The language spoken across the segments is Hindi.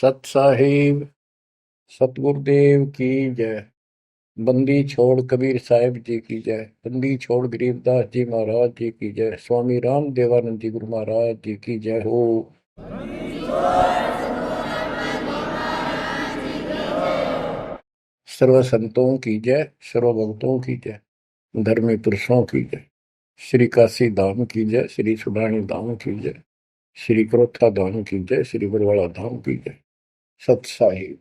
सत साहिब सतगुरुदेव की जय। बंदी छोड़ कबीर साहिब जी की जय। बंदी छोड़ गरीबदास जी महाराज जी की जय। स्वामी राम देवानंद जी गुरु महाराज जी की जय हो। सर्व संतों की जय, सर्व भक्तों की जय, धर्मी पुरुषों की जय। श्री काशी धाम की जय, श्री सुडानी धाम की जय, श्री क्रोथा धाम की जय, श्री बरवाड़ा धाम की जय। सत साहिब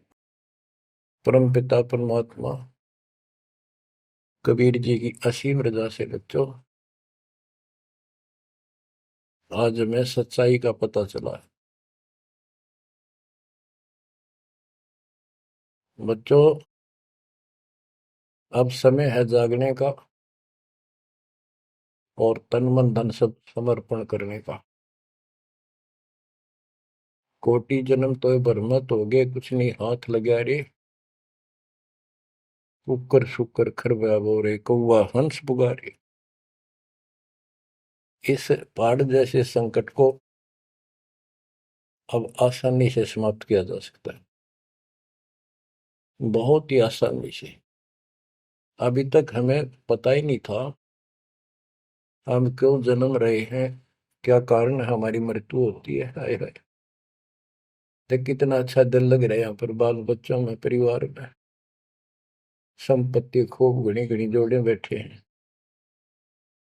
परम पिता परमात्मा कबीर जी की असीम रजा से बच्चों आज हमें सच्चाई का पता चला है। बच्चों अब समय है जागने का और तन मन धन सब समर्पण करने का। कोटि जन्म तो भरमत हो गए, कुछ नहीं हाथ लगा रे। कुकर शुकर खरबा बोरे, कौवा हंस पुगारे। इस पहाड़ जैसे संकट को अब आसानी से समाप्त किया जा सकता है, बहुत ही आसानी से। अभी तक हमें पता ही नहीं था हम क्यों जन्म रहे हैं, क्या कारण हमारी मृत्यु होती है। हाय हाय, देख कितना अच्छा दिल लग रहा है यहाँ पर, बाल बच्चों में, परिवार में। संपत्ति खूब घनी घनी जोड़े बैठे हैं,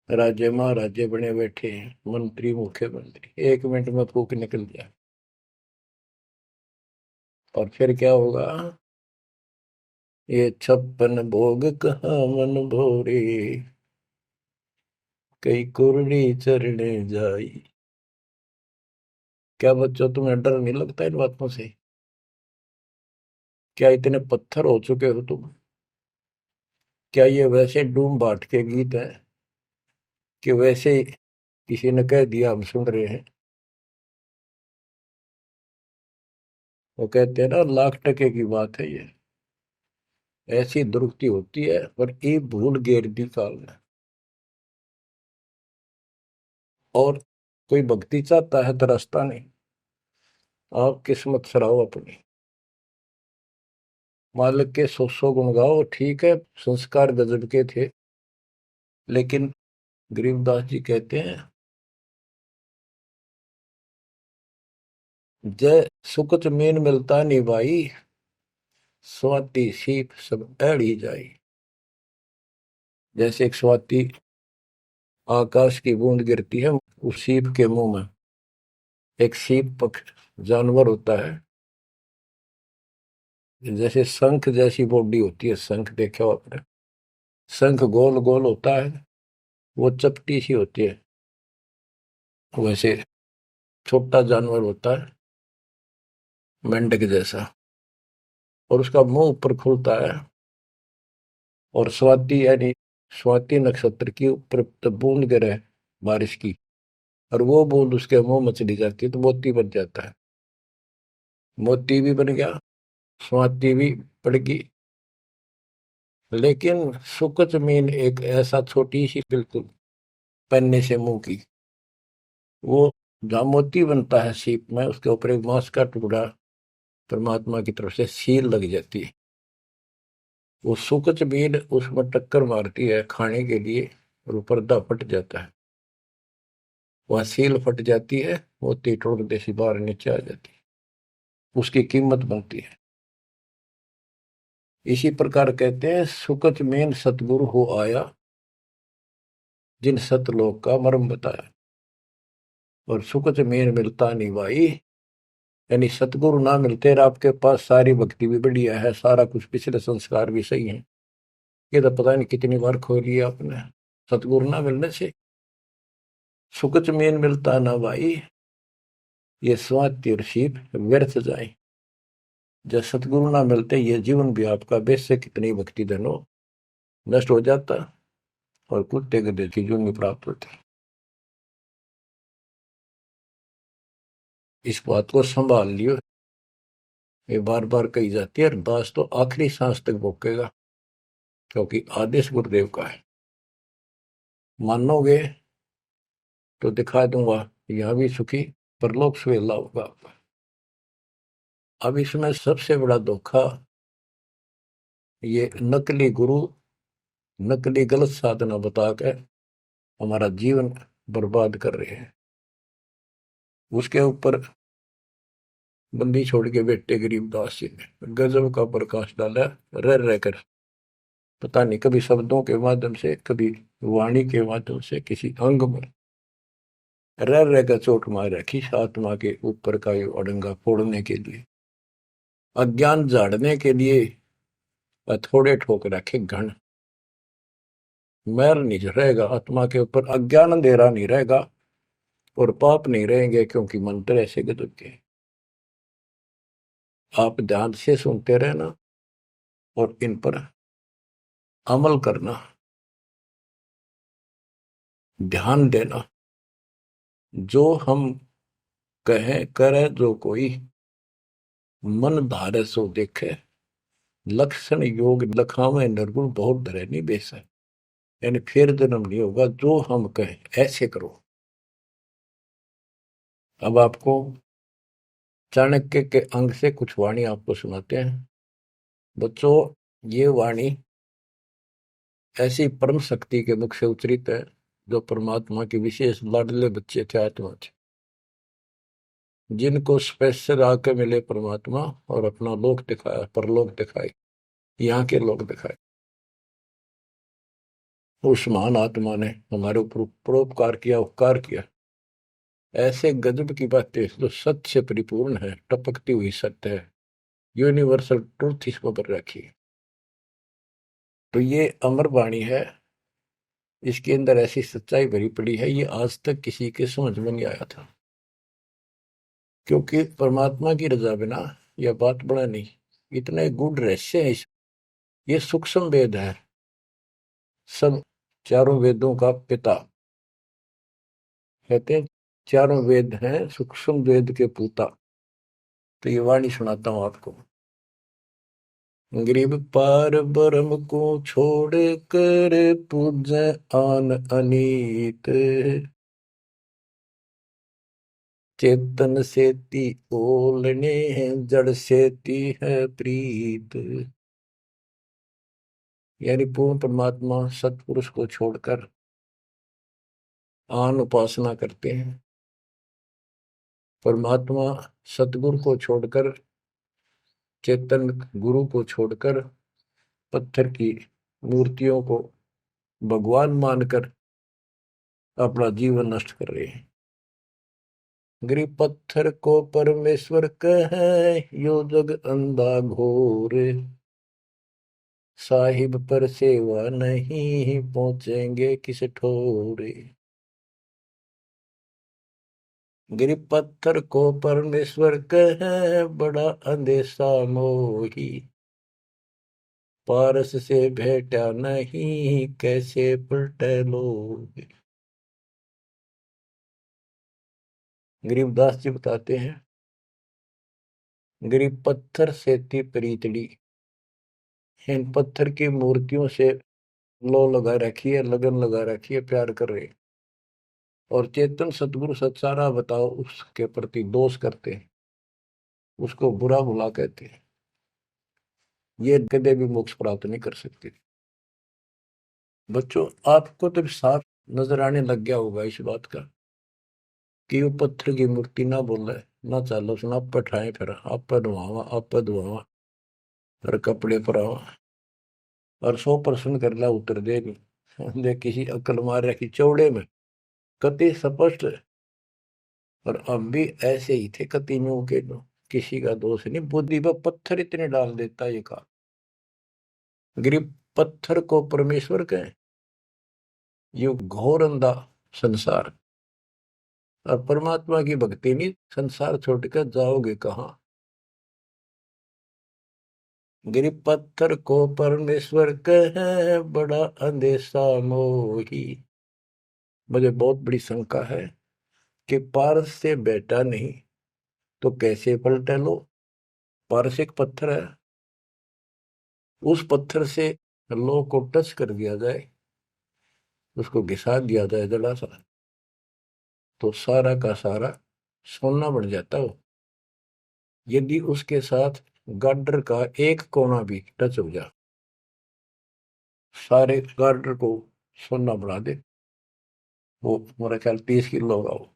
राजे महाराजे बने बैठे हैं, मंत्री मुख्यमंत्री। 1 मिनट में फूक निकल जाए और फिर क्या होगा। ये 56 भोग कहाँ मन भोरे, कई कुर्री चरणे जाई। क्या बच्चों तुम्हें डर नहीं लगता इन बातों से? क्या इतने पत्थर हो चुके हो तुम? क्या ये वैसे डूम बाट के गीत है कि वैसे किसी ने कह दिया हम सुन रहे हैं? वो कहते हैं ना, लाख टके की बात है ये। ऐसी दुरुक्ति होती है पर ये भूल गेर दी काल ने। और कोई भक्ति चाहता है तो रास्ता नहीं। आप किस्मत सराहो अपनी, मालिक के 100 गुण गाओ। ठीक है, संस्कार गजब के थे, लेकिन गरीबदास जी कहते हैं, जय सुकच मीन मिलता नहीं भाई, स्वाति सीप सब ऐड़ी जाई। जैसे एक स्वाति आकाश की बूंद गिरती है उस सीप के मुंह में। एक सीप पक्ष जानवर होता है, जैसे शंख जैसी बॉडी होती है। शंख देखा हो आपने? शंख गोल गोल होता है, वो चपटी सी होती है। वैसे छोटा जानवर होता है, मेंढक जैसा, और उसका मुंह ऊपर खुलता है। और स्वाति यानी स्वाति नक्षत्र की ऊपर तब बूंद गिरे बारिश की, और वो बूंद उसके मुंह में चली जाती है तो मोती बन जाता है। मोती भी बन गया, स्वाति भी पड़ गई। लेकिन सुख जमीन एक ऐसा छोटी सी बिल्कुल पन्ने से मुंह की, वो जहाँ मोती बनता है सीप में, उसके ऊपर एक मांस का टुकड़ा परमात्मा की तरफ से सील लग जाती है। वो सुख जमीन उसमें टक्कर मारती है खाने के लिए, और वो पर्दा फट जाता है। वह सील फट जाती है, मोती टुकड़े से बाहर नीचे आ जाती है, उसकी कीमत बनती है। इसी प्रकार कहते हैं, सुकच मेन सतगुरु हो आया, जिन सतलोक का मर्म बताया। और सुकच मेन मिलता नहीं भाई, यानी सतगुरु ना मिलते और आपके पास सारी भक्ति भी बढ़िया है, सारा कुछ पिछले संस्कार भी सही है, ये तो पता नहीं कितनी बार खो लिया आपने। सतगुरु ना मिलने से सुकच मेन मिलता ना भाई, ये स्वाति और सीप व्यर्थ जाए। जब सतगुरु ना मिलते, ये जीवन भी आपका बेशक कितनी भक्ति धन हो नष्ट हो जाता, और कुत्ते गधे की जून में प्राप्त होती। इस बात को संभाल लियो, ये बार बार कही जाती है, और दास तो आखिरी सांस तक भोगेगा, क्योंकि आदेश गुरुदेव का है। मानोगे तो दिखा दूंगा, यहां भी सुखी परलोक सुहेला होगा आपका। अब इसमें सबसे बड़ा धोखा ये नकली गुरु, नकली गलत साधना बता कर हमारा जीवन बर्बाद कर रहे हैं। उसके ऊपर बंदी छोड़ के बेटे गरीबदास जी ने गजब का प्रकाश डाला, रह रहकर। पता नहीं कभी शब्दों के माध्यम से, कभी वाणी के माध्यम से, किसी अंग में रह रहकर चोट मार रखी आत्मा के ऊपर का ये अड़ंगा फोड़ने के लिए, अज्ञान झाड़ने के लिए। थोड़े ठोक रखे घन, मैल नहीं रहेगा आत्मा के ऊपर, अज्ञान अंधेरा नहीं रहेगा और पाप नहीं रहेंगे, क्योंकि मंत्र ऐसे गजब के। आप ध्यान से सुनते रहना और इन पर अमल करना, ध्यान देना। जो हम कहें करे जो कोई, मन धारे सो देखे, लक्षण योग लखावे निर्गुण बहुत धरे नहीं बेस है। यानी फिर जन्म नहीं होगा, जो हम कहें ऐसे करो। अब आपको चाणक्य के अंग से कुछ वाणी आपको सुनाते हैं। बच्चों, ये वाणी ऐसी परम शक्ति के मुख से उच्चरित है, जो परमात्मा के विशेष लाडले बच्चे थे, आत्मा थे, जिनको स्पेशल आके मिले परमात्मा और अपना लोक दिखाया, परलोक दिखाए, यहाँ के लोग दिखाए। उस महान आत्मा ने हमारे ऊपर परोपकार किया, उपकार किया। ऐसे गजब की बातें जो सत्य से परिपूर्ण है, टपकती हुई सत्य है, यूनिवर्सल ट्रूथ इसको पर रखी। तो ये अमर वाणी है, इसके अंदर ऐसी सच्चाई भरी पड़ी है, ये आज तक किसी के समझ में नहीं आया था। क्योंकि परमात्मा की रजा बिना यह बात बड़ा नहीं, इतने गूढ़ रहस्य है। ये सूक्ष्म वेद है, सब चारों वेदों का पिता कहते हैं, चारों वेद हैं सूक्ष्म वेद के पूता। तो ये वाणी सुनाता हूं आपको। गरीब पार ब्रह्म को छोड़ कर पूजे आन अनीत, चेतन सेती ओलने जड़ सेती है प्रीत। यानी पूर्ण परमात्मा सतपुरुष को छोड़कर आन उपासना करते हैं, परमात्मा सतगुरु को छोड़कर, चेतन गुरु को छोड़कर, पत्थर की मूर्तियों को भगवान मानकर अपना जीवन नष्ट कर रहे हैं। गरीब पत्थर को परमेश्वर कहे, यो जग अंधा घोर, साहिब पर सेवा नहीं पहुंचेंगे किस ठोरे। गरीब पत्थर को परमेश्वर कहे, बड़ा अंदेशा मोही, पारस से भेटा नहीं कैसे पलटे लोग। गरीबदास जी बताते हैं, गरीब पत्थर से थी प्रीतड़ी, इन पत्थर की मूर्तियों से लो लगा रखी है, लगन लगा रखी है, प्यार कर रहे। और चेतन सतगुरु सत्सारा बताओ उसके प्रति दोष करते हैं, उसको बुरा भुला कहते हैं। ये कदे भी मोक्ष प्राप्त नहीं कर सकते। बच्चों, आपको तो साफ नजर आने लग गया होगा इस बात का कि वो पत्थर की मूर्ति ना बोले, ना चालो सुना, आप पठाए फिर आप धुआवा, आप धुआवा, फिर कपड़े पर आवा और 100% कर ला उतर दे नहीं दे, किसी अकल मार रखी चौड़े में कति स्पष्ट। और अब भी ऐसे ही थे कतियों के, किसी का दोष नहीं, बुद्धि पर पत्थर इतने डाल देता ये का। गरीब पत्थर को परमेश्वर कहे, ये घोर अंधा संसार, और परमात्मा की भक्ति नहीं, संसार छोड़कर जाओगे कहाँ। गरीब पत्थर को परमेश्वर कहे, बड़ा अंदेशा मोही। मुझे बहुत बड़ी शंका है कि पारस से बेटा नहीं तो कैसे पलटे लो। पारस एक पत्थर है, उस पत्थर से लो को टच कर दिया जाए, उसको घिसा दिया जाए जरा सा, तो सारा का सारा सोना बन जाता हो। यदि उसके साथ गार्डर का एक कोना भी टच हो जाए, सारे गार्डर को सोना बना दे। वो मेरा ख्याल 30 किलो होगा वो।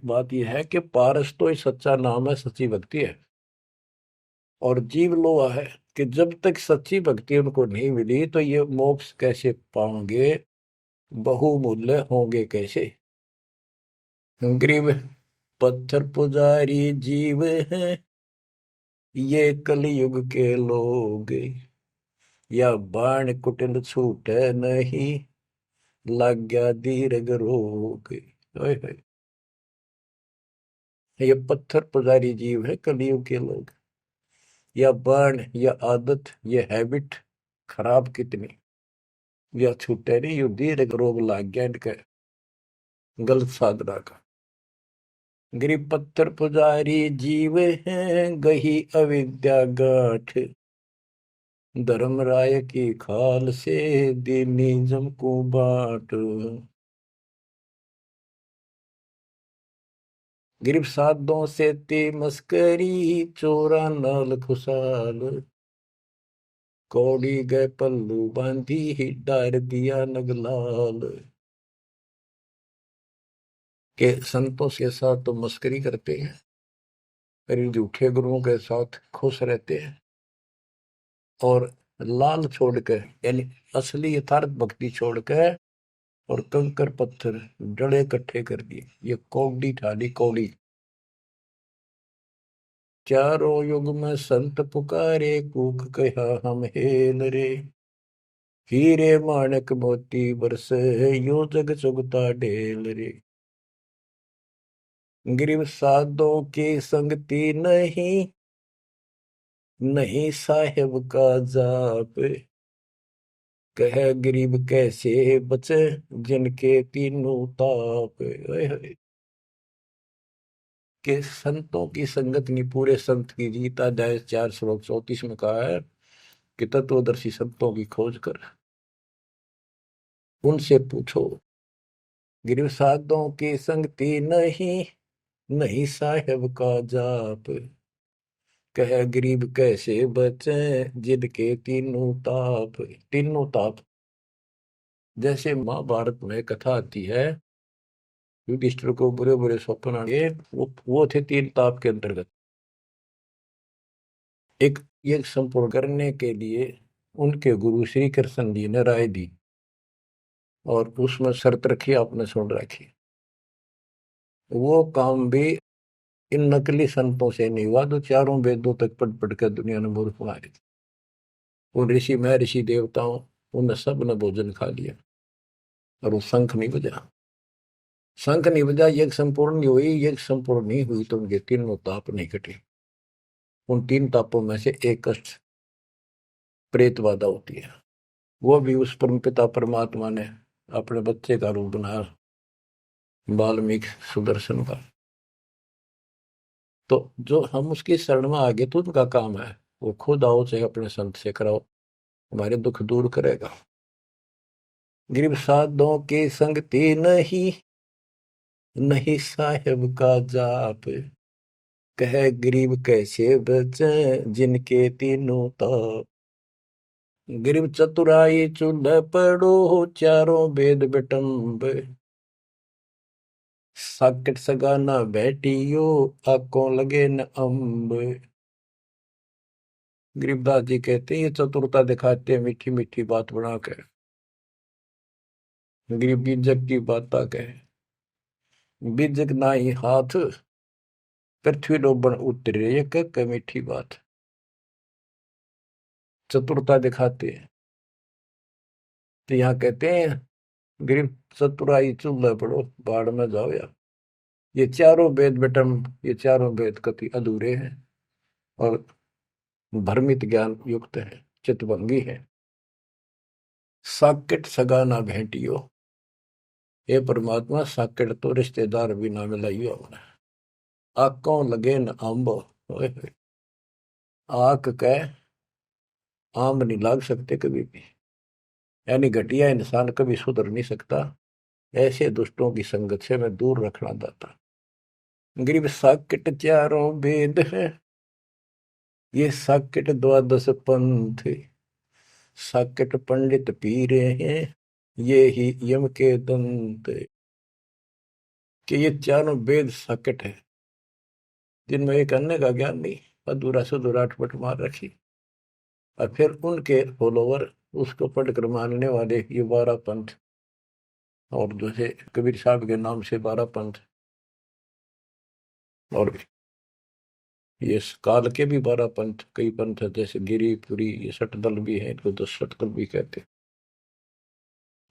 बात यह है कि पारस तो ही सच्चा नाम है, सच्ची भक्ति है। और जीव लोहा है कि जब तक सच्ची भक्ति उनको नहीं मिली तो ये मोक्ष कैसे पाएंगे, बहुमूल्य होंगे कैसे। गरीब पत्थर पुजारी जीव हैं ये कलयुग के लोग, या बाण कुटिल छूटे नहीं, लग गया दीर्घ रोग। ओए होए, ये पत्थर पुजारी जीव है कलयुग के लोग, या बाण, या आदत, ये हैबिट खराब कितनी, या छूटे नहीं, यू दीर्घ रोग लग गया इनके गलत साधना का। गरीब पत्थर पुजारी जीव हैं गही अविद्या गाठ, धर्मराय की खाल से दीनिज्म को बाट। गिरफ्त साधों से ते मस्करी, चोरा नाल खुशाल, कौड़ी गए पल्लू बांधी, डार दिया नगलाल। के संतों के साथ तो मस्करी करते हैं, पर इन झूठे गुरुओं के साथ खुश रहते हैं। और लाल छोड़कर, यानी असली यथार्थ भक्ति छोड़कर, और कंकर पत्थर डले इकट्ठे कर दिए। ये कौड़ी ठाली कौड़ी। चारों युग में संत पुकारे, कूक कहा हम हेल रे, हीरे माणक मोती बरसे, यो जग चुगता ढेल रे। गिरव साधों की संगति नहीं, नहीं साहेब का जाप, कह गरीब कैसे बचे, जिनके तीनों ताप। ओए होए, के संतों की संगत नहीं, पूरे संत की जीता। अध्याय 4 श्लोक 34 में कहा है कि तत्वदर्शी संतों की खोज कर उनसे पूछो। गिरव साधों की संगति नहीं, नहीं साहेब का जाप, कह गरीब कैसे बचे, जिनके तीनों ताप। तीनों ताप, जैसे महाभारत में कथा आती है, युधिष्ठिर को बुरे बुरे स्वप्न आए, वो थे तीन ताप के अंतर्गत। एक ये संपूर्ण करने के लिए उनके गुरु श्री कृष्ण जी ने राय दी, और उसमें शर्त रखी, आपने सुन रखी। वो काम भी इन नकली संतों से नहीं हुआ जो चारों वेदों तक पढ़ पढ़ कर दुनिया ने मूर्ख बना दी। उन ऋषि महर्षि देवताओं, उन सब ने भोजन खा लिया, और वो शंख नहीं बजा। शंख नहीं बजा, यज्ञ संपूर्ण नहीं हुई। यज्ञ संपूर्ण नहीं हुई तो उनके तीनों ताप नहीं कटे। उन तीन तापों में से एक कष्ट प्रेत बाधा होती है। वो भी उस परम पिता परमात्मा ने अपने बच्चे का रूप बनाया, वाल्मीकि सुदर्शन का। तो जो हम उसकी शरण में आगे तो उनका काम है, वो खुद आओ चाहे अपने संत से कराओ, हमारे दुख दूर करेगा। गरीब साधों के संगति नहीं, नहीं साहेब का जाप, कह गरीब कैसे बचे, जिनके तीनों ताप। गरीब चतुराई चूल्हे पड़ो, चारों वेद बिटम्ब, साकट सगाना बैठियो, आंखों लगे न अम्ब। गरीबदास जी कहते हैं ये चतुरता दिखाते हैं मीठी मीठी बात बनाकर, गरीब बीजक की बात कहे, बीजक ना ही हाथ, पृथ्वी डोबन उतरे, ये कह मीठी बात। चतुरता दिखाते हैं। तो यहाँ कहते हैं गरीब चतुराई चूल्हे पड़ो, बाढ़ में जाओ यार। ये चारों वेद बेटम, ये चारों वेद कति अधूरे हैं और भ्रमित ज्ञान युक्त है, चितभंगी है। साकेट सगा ना भेंटियो, हे परमात्मा साकेट तो रिश्तेदार भी ना मिलाइयो हमने। आंखों लगे न आंब, आंख कह आम नहीं लाग सकते कभी भी, यानी घटिया इंसान कभी सुधर नहीं सकता। ऐसे दुष्टों की संगत से मैं दूर रखना चाहता। गरीब साकेट चारों वेद है, ये साकेट द्वादश पंथ, साकेट पंडित पीरे हैं, ये ही यम के दंत। कि ये चारों वेद साकेट है, जिनमें एक अन्य का ज्ञान नहीं, अधूरा सुधूरा अटपट मार रखी, और फिर उनके फॉलोवर उसको पढ़कर मानने वाले ये 12 पंथ, और जैसे कबीर साहब के नाम से 12 पंथ, और ये काल के भी 12 पंथ, कई पंथ है, जैसे गिरिपुरी, ये सटदल भी है, इनको 10 सटदल भी कहते हैं।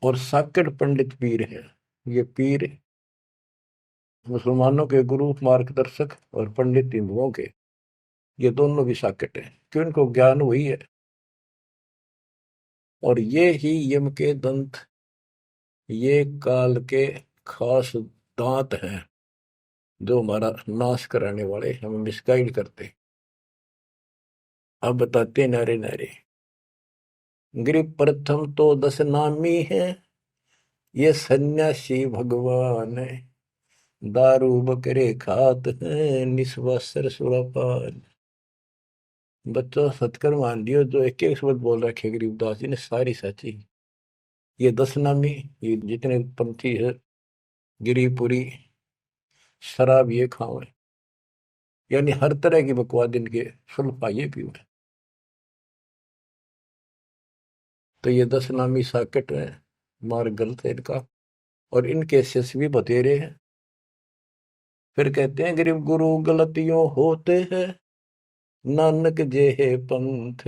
और साकेट पंडित पीर है, ये पीर मुसलमानों के गुरु मार्गदर्शक और पंडित हिंदुओं के, ये दोनों भी साकेट है, क्यों इनको ज्ञान वही है। और ये ही यम के दंत, ये काल के खास दांत हैं, जो हमारा नाश कराने वाले, हमें मिसगाइड करते। अब बताते नारे नारे। गिर प्रथम तो 10 नामी है, ये सन्यासी भगवान है, दारू बकरे खात हैं, निस्वासर सुरापान। बच्चों सतकर मान लियो, जो एक एक शब्द बोल रखे गरीबदास जी ने सारी सच्ची। ये 10 नामी, ये जितने पंथी है, गिरीपुरी, शराब ये खाओ, यानी हर तरह की बकवाद इनके सुल्फा ये पीओ। तो ये 10 नामी साकेट है, मार्ग गलत है इनका, और इनके शिष्य भी बतेरे हैं। फिर कहते हैं गरीब गुरु गलतियों होते हैं, नानक जे है पंथ,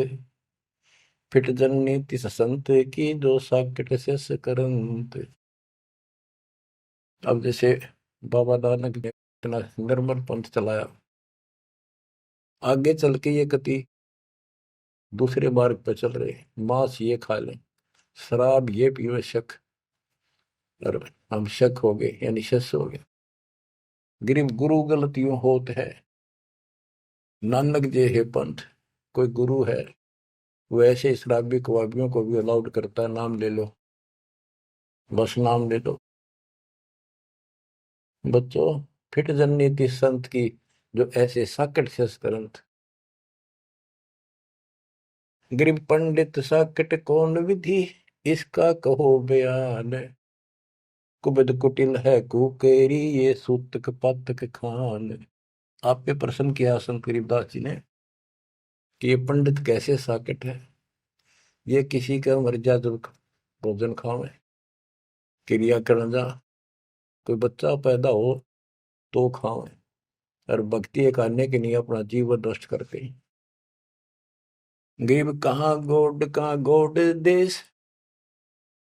फिट जननी तिस संत की, जो साकेट शिष्य करंत। अब जैसे बाबा नानक ने इतना निर्मल पंथ चलाया, आगे चल के ये गति दूसरे मार्ग पर चल रहे, मांस ये खा लें, शराब ये पीवे शक, और हम शक हो गए, यानी शस हो गए। गरीब गुरु गलतियों होत है, नानक जे है पंथ। कोई गुरु है, वो ऐसे शराबी कबाबियों को भी अलाउड करता है, नाम ले लो, बस नाम ले लो। बच्चों, फिट जननीति संत की, जो ऐसे साकट शस करंत। गरीब पंडित साकट कौन विधि, इसका कहो बयान, कुबद कुटिल है कुकेरी, ये सूतक पातक खान। आप पे प्रश्न किया संत गरीबदास जी ने कि ये पंडित कैसे साकेट है। ये किसी का मर्जा जब भोजन खावे, क्रिया करना जा, कोई बच्चा पैदा हो तो खावे, और भक्ति करने के लिए अपना जीवन नष्ट करते हैं। गरीब कहाँ गोड देश,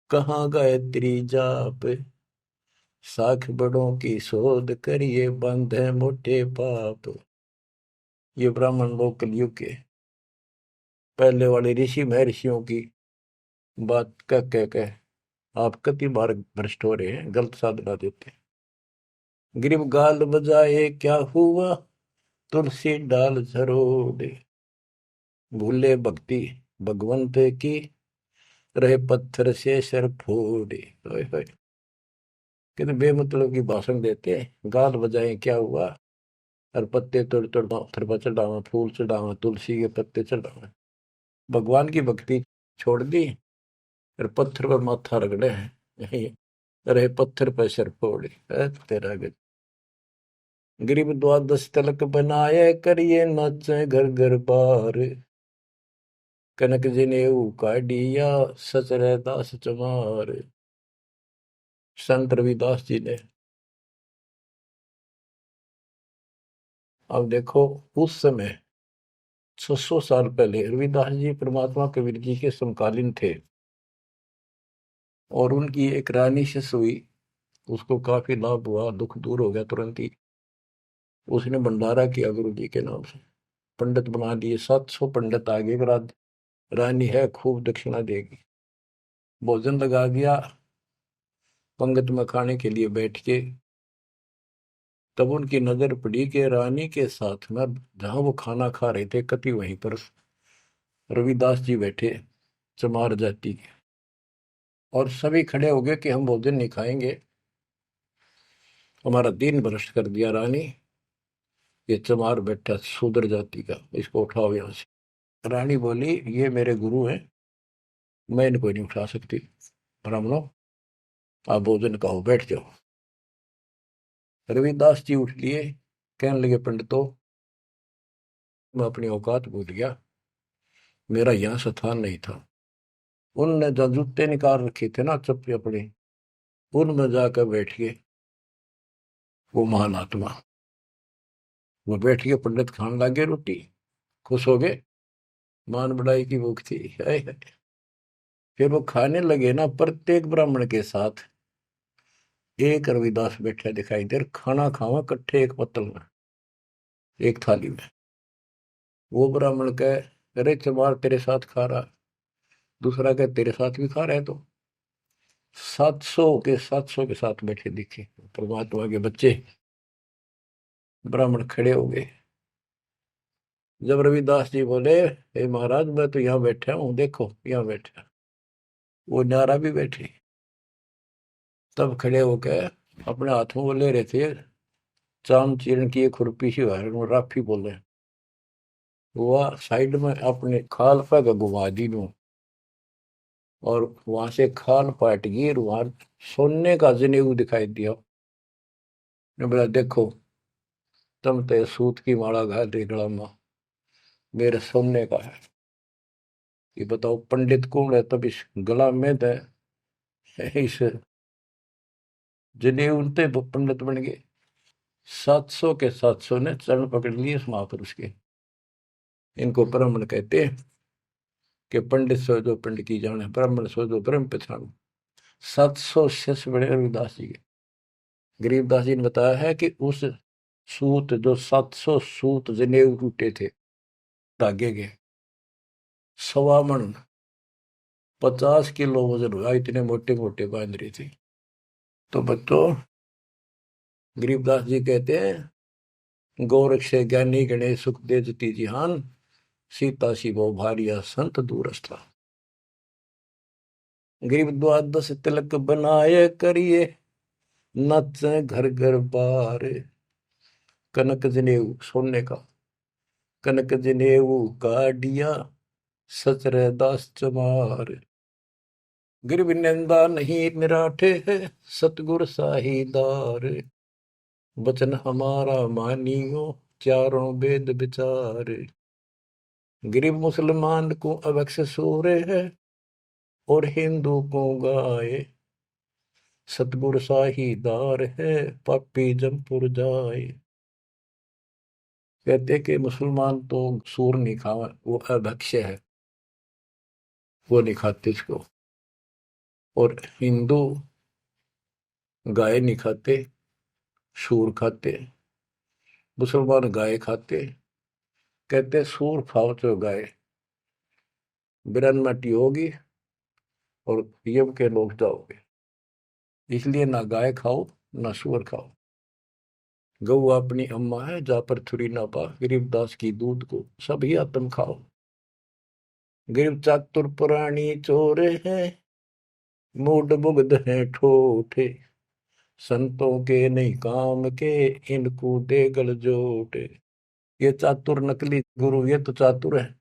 कहाँ गायत्री जाप, साख बड़ों की शोध करिए, बंद है मोटे पाप। ये ब्राह्मण लोग कलयुग के पहले वाले ऋषि महर्षियों की बात कह आप कति बार भ्रष्ट हो रहे हैं, गलत साधना देते हैं। गिरिब गाल बजाए क्या हुआ, तुलसी डाल झरोड़े, भूले भक्ति भगवंत की, रहे पत्थर से सर फोड़े। कितने बेमतलब की भाषण देते हैं, गाल बजाए क्या हुआ, और पत्ते तोड़ तोड़ पत्थर पर चढ़ावा, फूल चढ़ावा, तुलसी के पत्ते चढ़ावा, भगवान की भक्ति छोड़ दी, और पत्थर पर माथा रगड़े हैं, यही रहे पत्थर पर सर फोड़े। तेरा गज गरीब द्वादश तलक बनाए, करिए नाचे घर घर बार, कनक जनेऊ काढ़िया, सच रहता सच मार। संत रविदास जी ने, अब देखो उस समय 600 साल पहले रविदास जी परमात्मा कबीर जी के समकालीन थे, और उनकी एक रानी शिष्य हुई, उसको काफी लाभ हुआ, दुख दूर हो गया तुरंत ही। उसने भंडारा किया गुरु जी के नाम से, पंडित बना दिए, 700 पंडित आ गए, रानी है खूब दक्षिणा देगी। भोजन लगा दिया, पंगत में खाने के लिए बैठ के, तब उनकी नजर पड़ी कि रानी के साथ में जहां वो खाना खा रहे थे, कति वहीं पर रविदास जी बैठे, चमार जाति के। और सभी खड़े हो गए कि हम भोजन नहीं खाएंगे, हमारा दिन भ्रष्ट कर दिया रानी। ये चमार बैठा शूद्र जाति का, इसको उठाओ यहां से। रानी बोली ये मेरे गुरु हैं, मैं इनको नहीं उठा सकती। ब्राह्मणों आप भोजन कहो, बैठ जाओ। रविदास जी उठ लिए, कहने लगे पंडितों मैं अपनी औकात भूल गया, मेरा यहाँ स्थान नहीं था। उनने जो जूते निकाल रखे थे ना चप्पे अपने, उनमें जाकर बैठ गए वो महान आत्मा। वो बैठ के पंडित खाने लगे रोटी, खुश हो गए, मान बढ़ाई की भूख थी। हाय हाय। फिर वो खाने लगे ना, प्रत्येक ब्राह्मण के साथ एक रविदास बैठा दिखाई दे, खाना खावा इकट्ठे एक पत्तल में, एक थाली में। वो ब्राह्मण कहे अरे चमार तेरे साथ खा रहा, दूसरा कहे तेरे साथ भी खा रहा है। तो 700 के साथ बैठे दिखे परमात्मा के बच्चे। ब्राह्मण खड़े हो गए। जब रविदास जी बोले हे महाराज मैं तो यहाँ बैठा हूँ, देखो यहाँ बैठा, वो नारा भी बैठे। तब खड़े होकर अपने हाथ में वो ले रहे थे चाम चीरण की एक खुरपी सी राफी बोले, वह साइड में अपने खाल पे घुमा दी नू, और वहां से खाल पाट गई और वहां सोने का जनेऊ दिखाई दिया। ने बोला देखो तुम तो सूत की माला घाल रही गला में, मेरे सोने का है। ये बताओ पंडित कौन है, तब इस गला में दे इस जनेऊ ते पंडित बन गए। 700 के 700 ने चरण पकड़ लिए इस महापुरुष के। इनको ब्राह्मण कहते हैं कि पंडित सो जो पंडित की जाने, ब्राह्मण सो जो ब्रह्म पहचानो। 700 शिष्य बड़े रविदास जी के। गरीबदास जी ने बताया है कि उस सूत जो 700 सूत जनेऊ टूटे थे धागे के, 1.25 मन 50 किलो वजन हुआ, इतने मोटे मोटे बांध रही थी। तो बच्चों गरीबदास जी कहते हैं गोरख से ज्ञानी गणेश सुख दे जती जिहान, सीता शिवो भारिया संत दूरस्था। गरीब द्वादश तिलक बनाए करिए, नचे घर घर बार। कनक जनेऊ सोने का, कनक जनेऊ काडिया, सचरे दास चमार। गिरव निंदा नहीं निराठे है, सतगुर साहीदार। वचन हमारा मानियो, चारों वेद विचार। गरीब मुसलमान को अवक्ष सूरे है, और हिंदू को गाए। सतगुर साहीदार है, पापी जमपुर जाए। कहते कि मुसलमान तो सूर नहीं खावा, वो अभक्ष्य है, वो नहीं खाते इसको। और हिंदू गाय नहीं खाते, सूर खाते। मुसलमान गाय खाते। कहते सूर खाओ तो गाय बिरनमटी होगी और यम के लोग जाओगे, इसलिए ना गाय खाओ ना सूअर खाओ। गौ अपनी अम्मा है, जा पर थुरी ना पा, गरीबदास की दूध को सभी आत्म खाओ। गरीब चातुर पुरानी चोर है, मूड मुग्ध है ठोठे। संतों के नहीं काम के, इनको दे गल जोटे। ये चातुर नकली गुरु, ये तो चातुर है,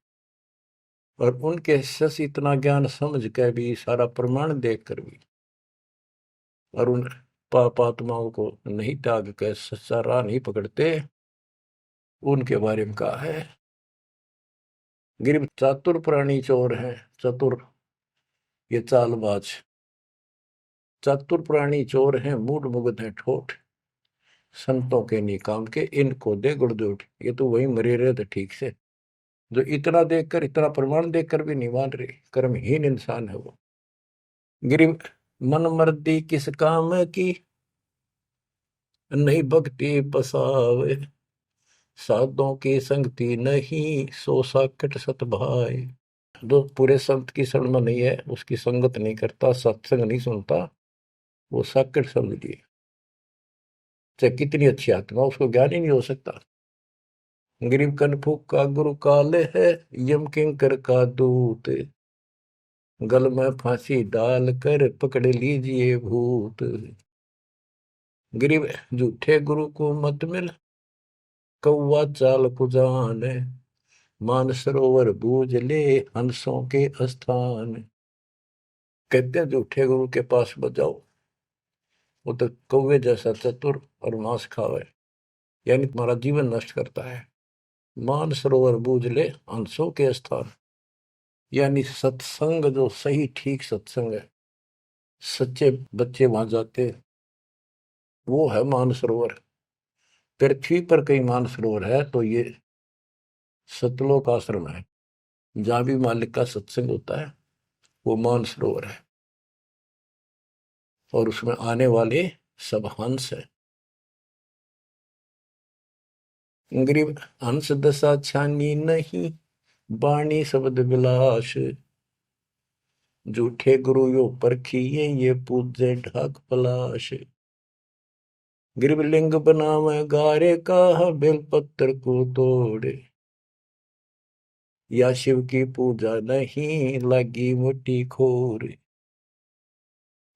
और उनके शिष्य इतना ज्ञान समझ के भी, सारा प्रमाण देख कर भी, और उन पाप आत्माओं को नहीं त्याग के सच्चा राह नहीं पकड़ते। उनके बारे में कहा है गिर चातुर प्राणी चोर है। चतुर ये चालबाज, चातुर प्राणी चोर है, मूड मुग्ध है ठोठ। संतों के नहीं काम के, इनको दे गुड़दोट। ये तो वही मरे रहे थे ठीक से, जो इतना देखकर, इतना प्रमाण देखकर भी नहीं मान रहे, कर्महीन इंसान है वो। गिर मन मर्दी किस काम की, नहीं भक्ति बसावे। साधों की संगति नहीं, सो साकट सत भाई। जो पूरे संत की शरण में नहीं है, उसकी संगत नहीं करता, सत्संग नहीं सुनता, वो साकट समझ लिए। चाहे कितनी अच्छी आत्मा, उसको ज्ञान ही नहीं हो सकता। गरीब कनफूक का गुरु काले है, यम किंकर का दूत। गल में फांसी डाल कर पकड़ लीजिए भूत। गरीब झूठे गुरु को मत मिल, कौवा चाल कुजान, मानसरोवर बूझ ले हंसों के स्थान। कहते हैं झूठे गुरु के पास मत जाओ, वो तो कौवे जैसा चतुर और मांस खावे, यानी तुम्हारा जीवन नष्ट करता है। मानसरोवर बूझ ले हंसों के स्थान, यानी सत्संग जो सही ठीक सत्संग है, सच्चे बच्चे वहां जाते, वो है मानसरोवर। पृथ्वी पर कई मानसरोवर है, तो ये सतलोक आश्रम है, जहां भी मालिक का सत्संग होता है वो मानसरोवर है, और उसमें आने वाले सब हंस है। गरीब हंस दशा छानी नहीं, बाणी शब्द विलास। झूठे गुरु यो परखिए, ये पूजे ढाक पलाश। गरीब लिंग बनावे गारे का, बेलपत्र को तोड़े। या शिव की पूजा नहीं, लगी मोटी खोर।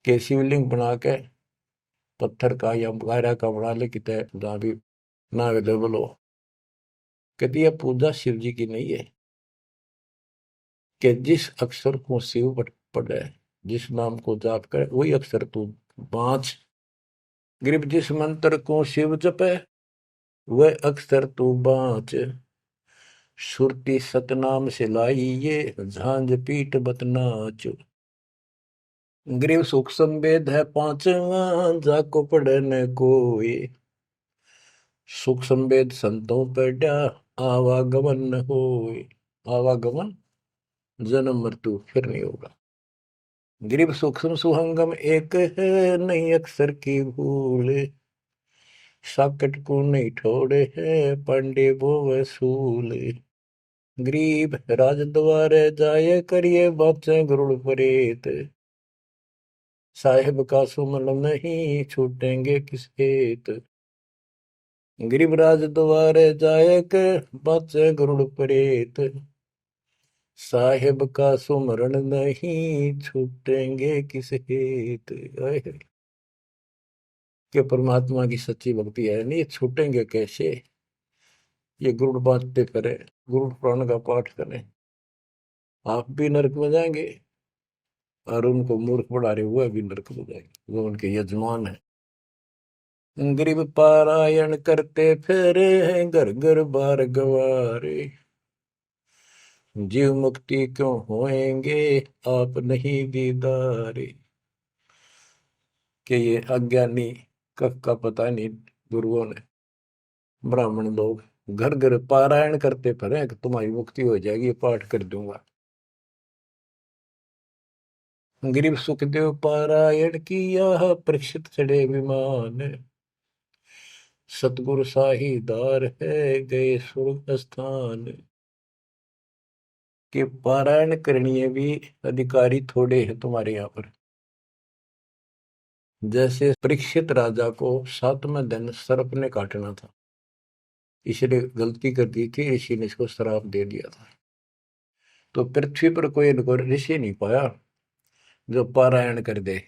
के शिवलिंग बना के पत्थर का या गारा का बना ले, कितने जहां भी ना अवेलेबल हो, कहती है पूजा शिव जी की नहीं है। कि जिस अक्षर को शिव पढ़े, जिस नाम को जाप करे, वही अक्षर तू बाँच। गरीब जिस मंत्र को शिव जपे, वह अक्षर तू बाँच। सुरती सतनाम से लाई ये, झांझ पीठ बतनाच। गरीब सुख संवेद है पांचवा, जाको पढ़े न कोई। सुख संवेद संतों पढ़ा, आवागमन न होए। आवागमन जन्म मृत्यु फिर नहीं होगा। गरीब सूक्ष्म सुहंगम एक है, नहीं अक्षर की भूल। साकट को नहीं छोड़े है, पांडे वो वसूल। गरीब राज द्वारे जाए, करिए बातें गरुड़ परेत। साहेब का सुमन नहीं, छूटेंगे किस हेत। गरीब राज द्वारे जाए, कर बातें गरुड़ परेत। साहेब का सुमरण नहीं, छूटेंगे किस हेत। कि परमात्मा की सच्ची भक्ति है नहीं, छूटेंगे कैसे। ये गुरुड़ बातें करें, गुरुड़ पुराण का पाठ करें, आप भी नरक में जाएंगे, और उनको मूर्ख बना रहे हुए भी नरक में जाएंगे, वो उनके यजमान है। गरीब पारायण करते फिरे हैं, घर घर बार गवारे। जीव मुक्ति क्यों होएंगे, आप नहीं दीदारे। कि ये अज्ञानी का पता नहीं, गुरुओं ने, ब्राह्मण लोग घर घर पारायण करते फिरे कि तुम्हारी मुक्ति हो जाएगी, पाठ कर दूंगा। गरीब सुखदेव पारायण किया, परीक्षित चढ़े विमान। सतगुरु साहीदार है, गए स्वर्ग स्थान। कि पारायण करनी भी अधिकारी थोड़े हैं तुम्हारे यहाँ पर। जैसे परीक्षित राजा को 7वें दिन सर्प ने काटना था, इसने गलती कर दी थी, ऋषि ने इसको श्राप दे दिया था। तो पृथ्वी पर कोई इनको ऋषि नहीं पाया जो पारायण कर दे,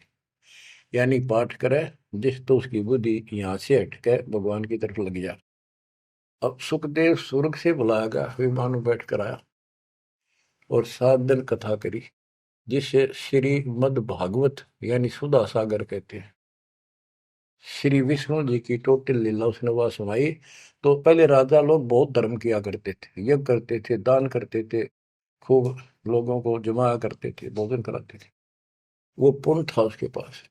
यानी पाठ करे, जिस तो उसकी बुद्धि यहाँ से हटके भगवान की तरफ लग जा। अब सुखदेव स्वर्ग से बुलाया गया, विमान में बैठ कर आया और 7 दिन कथा करी, जिसे श्री मद भागवत यानी सुधा सागर कहते हैं। श्री विष्णु जी की टोटल लीला उसने वहां सुनाई। तो पहले राजा लोग बहुत धर्म किया करते थे, यज्ञ करते थे, दान करते थे, खूब लोगों को जमा करते थे, भोजन कराते थे, वो पुण्य था उसके पास।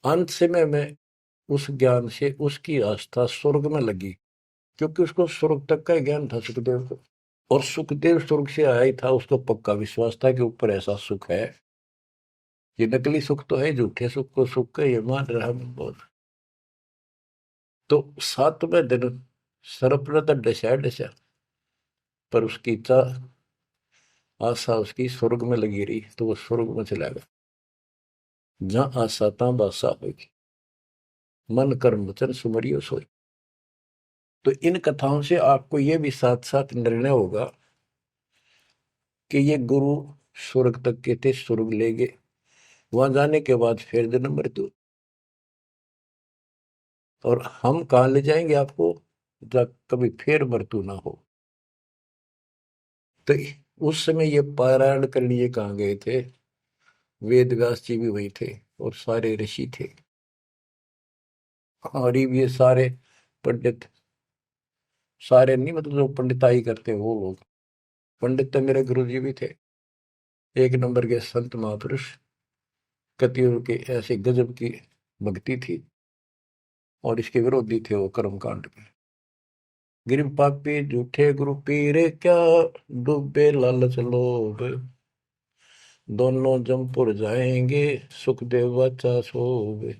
अंत समय में उस ज्ञान से उसकी आस्था स्वर्ग में लगी, क्योंकि उसको स्वर्ग तक का ज्ञान था सुखदेव को। और सुखदेव स्वर्ग से आया ही था, उसको पक्का विश्वास था कि ऊपर ऐसा सुख है। ये नकली सुख तो है, झूठे सुख को सुख का ये मान रहा मैं बहुत। तो 7वें दिन सर्प ने तो डसा डसा, पर उसकी इच्छा आशा उसकी स्वर्ग में लगी रही, तो वो स्वर्ग में चला गया। जहां आशा तहां बासा होगी, मन कर्म वचन सुमरियो सोई। तो इन कथाओं से आपको ये भी साथ साथ निर्णय होगा कि ये गुरु स्वर्ग तक के थे, स्वर्ग ले गए, वहां जाने के बाद फिर जन्म मृत्यु। और हम कहाँ ले जाएंगे आपको, जब कभी फिर मृत्यु ना हो। तो उस समय ये पारायण के लिए कहाँ गए थे? वेद व्यास जी भी वही थे और सारे ऋषि थे, और ये सारे पंडित, सारे नहीं मतलब जो पंडिताई करते हैं वो लोग। पंडित तो मेरे गुरु जी भी थे, एक नंबर के संत महापुरुष। कतियों के ऐसे गजब की भक्ति थी, और इसके विरोधी थे वो कर्म कांड के। गिर पापी झूठे गुरु पीरे क्या, डूबे लालच लोभ, दोनों जमपुर जाएंगे, सुखदेव बच्चा सोवे।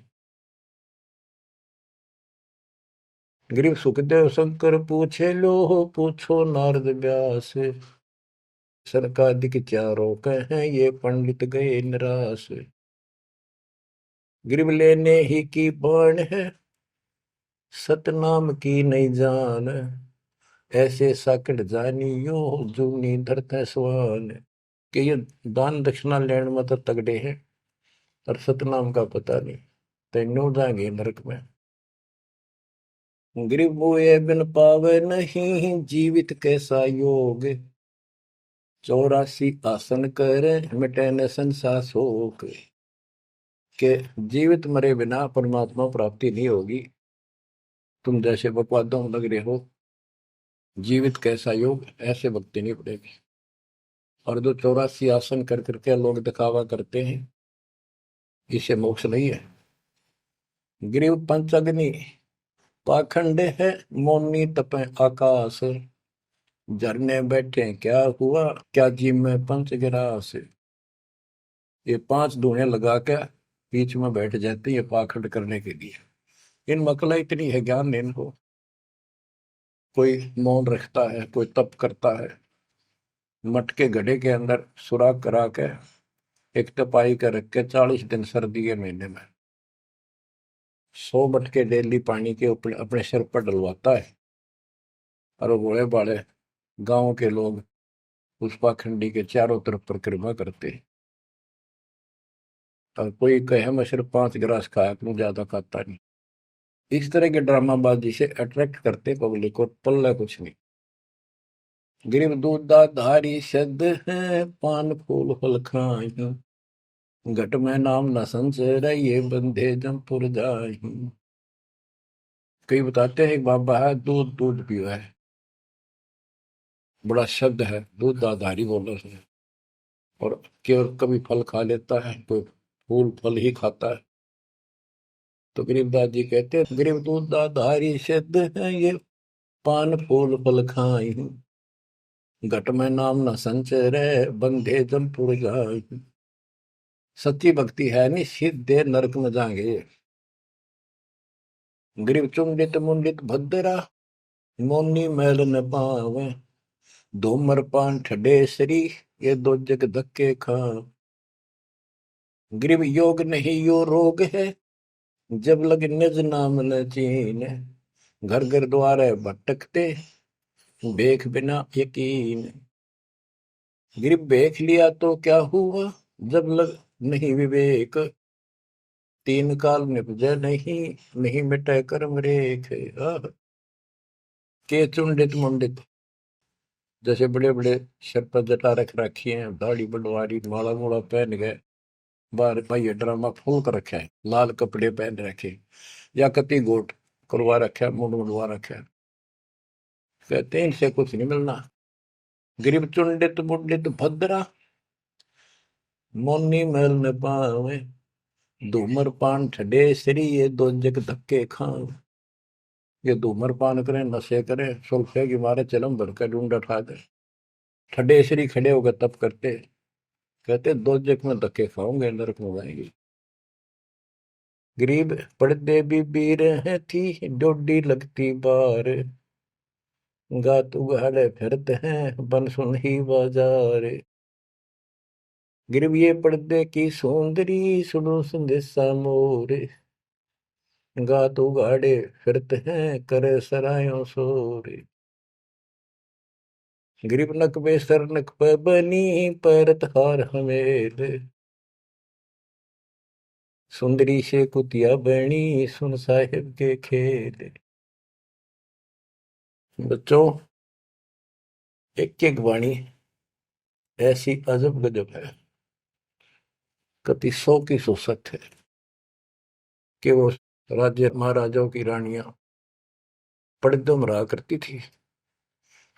गरीब सुखदेव शंकर पूछे लो, पूछो नारद व्यास, सरकादिक चारों कहें ये पंडित गए निराश। गरीब लेने ही की बाण है, सतनाम की नहीं जान, ऐसे साकट जानियो, जूनी धरते स्वान। कि ये दान दक्षिणा लेने में तो तगड़े हैं, और सतनाम का पता नहीं, तेनों जाएंगे नरक में। गरीब बोए बिन पावे नहीं, जीवित कैसा योग, 84 आसन करे, मिटे न संसार शोक। के जीवित मरे बिना परमात्मा प्राप्ति नहीं होगी। तुम जैसे बकवादों में लग रहे हो, जीवित कैसा योग, ऐसे भक्ति नहीं पड़ेगी। और जो 84 आसन कर करके लोग दिखावा करते हैं, इसे मोक्ष नहीं है। गिरिव पंचअग्नि पाखंड है, मौनी तपे आकाश, झरने बैठे क्या हुआ, क्या जी में पंच गिरास। ये 5 धुएं लगा के बीच में बैठ जाते हैं पाखंड करने के लिए। इन मकला इतनी है ज्ञान नहीं इनको। कोई मौन रखता है, कोई तप करता है, मटके घड़े के अंदर सुराख करा के एक तपाई कर रख के 40 दिन सर्दी के महीने में 100 मटके डेली पानी के अपने सिर पर डलवाता है, और वो बड़े बड़े गांव के लोग उस पाखंडी के चारों तरफ परिक्रमा करते हैं। और कोई कहे मैं सिर्फ 5 गिलास खाया करूं, ज्यादा खाता नहीं। इस तरह के ड्रामाबाजी से अट्रैक्ट करते पब्लिक को, पल्ला कुछ नहीं। गिरिव दूधा धारी शब्द है, पान फूल फल खाई, घट में नाम न संचय, ये बंधे जमपुर जाई। कई बताते हैं एक बाबा है, दूध दूध पियो है, बड़ा शब्द है, दूध दाधारी बोल रहे हैं। और केवल कभी फल खा लेता है, कोई फूल फल ही खाता है। तो गरीबदास जी कहते हैं, गरीब दूध दाधारी शब्द है ये, पान फूल फल खाई, घट में नाम न संचय रहे, बंधे जमपुर जाई। सच्ची भक्ति है नहीं, सीधे नरक में जाएंगे। गरीब चुंडित मुंडित भद्रा, मोनी मैल न पावे, धूमर पान ठडे सरी, ये दो जग धक्के खा। गरीब योग नहीं यो रोग है, जब लग निज नाम न चीन, घर घर द्वारे भटकते, बेख बिना यकीन। गरीब बेख लिया तो क्या हुआ, जब लग नहीं विवेक, 3 काल निपजे नहीं, नहीं मिटे कर्म रेख। के चुंडित मुंडित, जैसे बड़े बड़े सिर पर जटा रख रखी है, दाढ़ी बंडवारी, माला मोला पहन गए, बाहर भाई ड्रामा फूल कर रखा है, लाल कपड़े पहन रखे, या कति गोट करवा रखा है, मुंड मुंडवा रखा है। कहते हैं इनसे कुछ नहीं मिलना। गरीब चुंडित मुंडित भद्रा, मोनी मैल न पावे, धूमर पान ठडे सरी, ये दो जग धक्के खाओ। ये धूमर पान करें, नशे करें, सुल्फे की मारे चलम भर कर ढूंढ उठा दे, ठडे सरी खड़े होकर तप करते, कहते 2 जग में धक्के खाओगे, नरक में जाएंगे। गरीब पड़दे भी बीर है थी, डोडी लगती बार, गात उगाड़े फिरते हैं, बन सुन ही बाजार। गरीब ये पर्दे की सौंदरी, सुनो संदेशा मोर, गात उगाड़े फिरते हैं, करे सरायों शोर। गरीब नक बेसर नक पे बनी, पैरत हार हमेल, सुंदरी से कुतिया बनी, सुन साहिब के खेल। बच्चों, एक एक वाणी ऐसी अजब गजब है, कति 100 की 100 सत्य है कि वो राज्य महाराजाओं की रानियां पड़दम रहा करती थी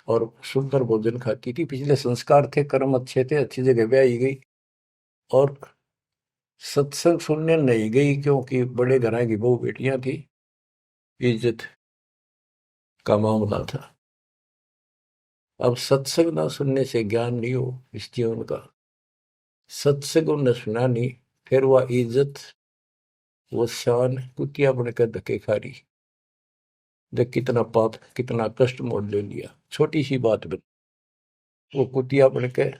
और सुंदर भोजन खाती थी। पिछले संस्कार थे, कर्म अच्छे थे, अच्छी जगह ब्याही गई और सत्संग सुनने नहीं गई क्योंकि बड़े घरां की बहू बेटियां थी, इज्जत का मामला था। अब सत्संग ना सुनने से ज्ञान नहीं हो इस जीवन का, सत्संग उन्हें सुना नहीं, फिर वह इज्जत वो शान कुतिया बनकर धक्के खा रही। देख कितना पाप, कितना कष्ट मोल ले लिया छोटी सी बात बन, वो कुतिया बनकर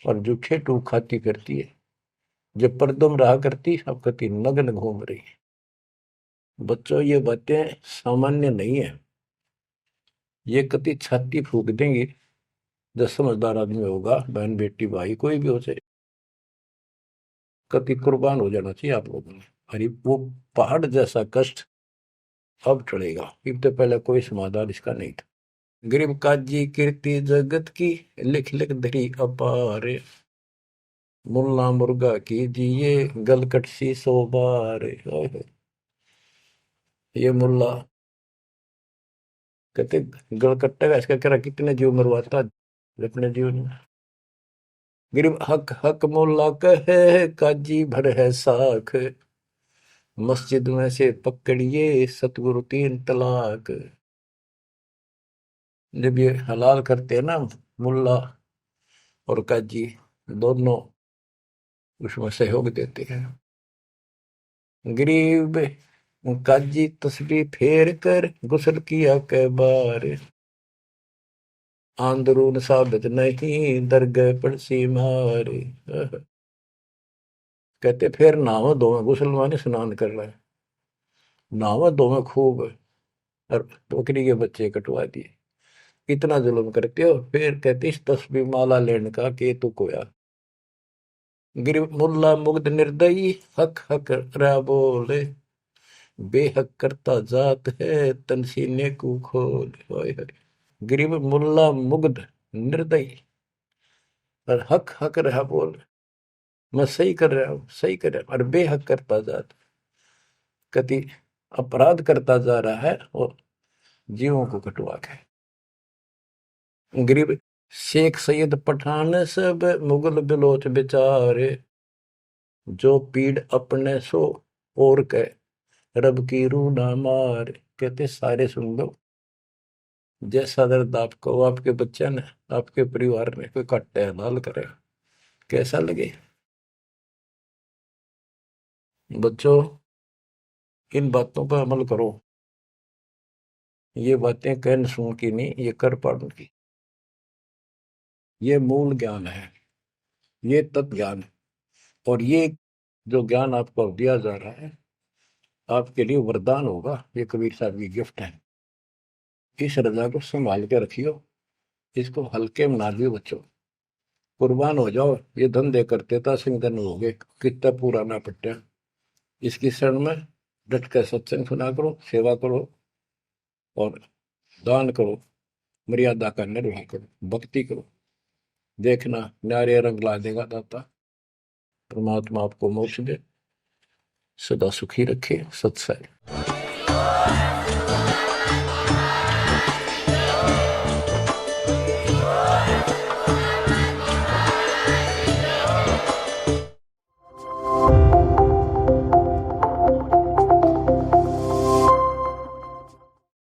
और जूठे टूक खाती करती है। जब परदम रहा करती अब कति नग्न घूम रही है। बच्चों, ये बातें सामान्य नहीं है, ये कति छाती फूक देंगी। जो समझदार आदमी होगा, बहन बेटी भाई कोई भी हो जाए, कति कुर्बान हो जाना चाहिए आप लोगों ने। अरे वो पहाड़ जैसा कष्ट अब टलेगा, इससे पहले कोई समाधान इसका नहीं था। गरीब काजी कीर्ति जगत की, लिख लिख धरी अपार, मुल्ला मुर्गा कीजिए गलकट सी 100 बार। ये मुल्ला कहते गलकट्टा का इसका करा कितने जीव मरवाता अपने जीवन में। गरीब हक हक मुल्ला कहे काजी भर है साख, मस्जिद में से पकड़िए सतगुरु 3 तलाक। जब ये हलाल करते हैं ना मुल्ला और काजी दोनों, उसमें सहयोग देते हैं। गरीब काजी तस्बीह फेर कर गुस्ल किया कै बार, आंदरून साबित नहीं दरगह पड़सी मार। कहते फिर नहावा धोवे, गुस्ल माने स्नान कर रहा है, नहावा धोवे खूब और बकरी के बच्चे कटवा दिए। इतना जुल्म करते हो, फिर कहते इस तस्बीह माला लेने का के तू कोया। गिर मुल्ला मुग्ध निर्दयी हक हक रहा बोले, बेहक करता जात है तन सीने को खोल। होय होय। गरीब मुल्ला मुग्ध निर्दयी और हक हक रहा बोल, मैं सही कर रहा हूं, सही कर रहा हूं, और बेहक करता जात, कति अपराध करता जा रहा है और जीवों को कटवा के। गरीब शेख सैयद पठान सब मुगल बिलोच बेचारे, जो पीड़ अपने सो और के रब की रूह ना मार। कहते सारे सुन लो, जैसा दर्द आपको आपके बच्चे ने, आपके परिवार ने कोई कट्टे हलाल करे, कैसा लगे। बच्चों, इन बातों पर अमल करो। ये बातें कहन सुन की नहीं, ये कर पाड़न की। ये मूल ज्ञान है, ये तत्व ज्ञान है। और ये जो ज्ञान आपको दिया जा रहा है आपके लिए वरदान होगा, ये कबीर साहब की गिफ्ट है। इस रजा को संभाल के रखियो, इसको हल्के में ना लियो बच्चों, कुर्बान हो जाओ। ये धंधे करते था सिंह धन हो गए, कितना पुराना पट्टा। इसकी शरण में डट कर सत्संग सुना करो, सेवा करो और दान करो, मर्यादा का निर्वाह करो, भक्ति करो। देखना न्यारे रंग ला देगा दाता। परमात्मा आपको मोक्ष दे, सदा सुखी रखे। सत्संग।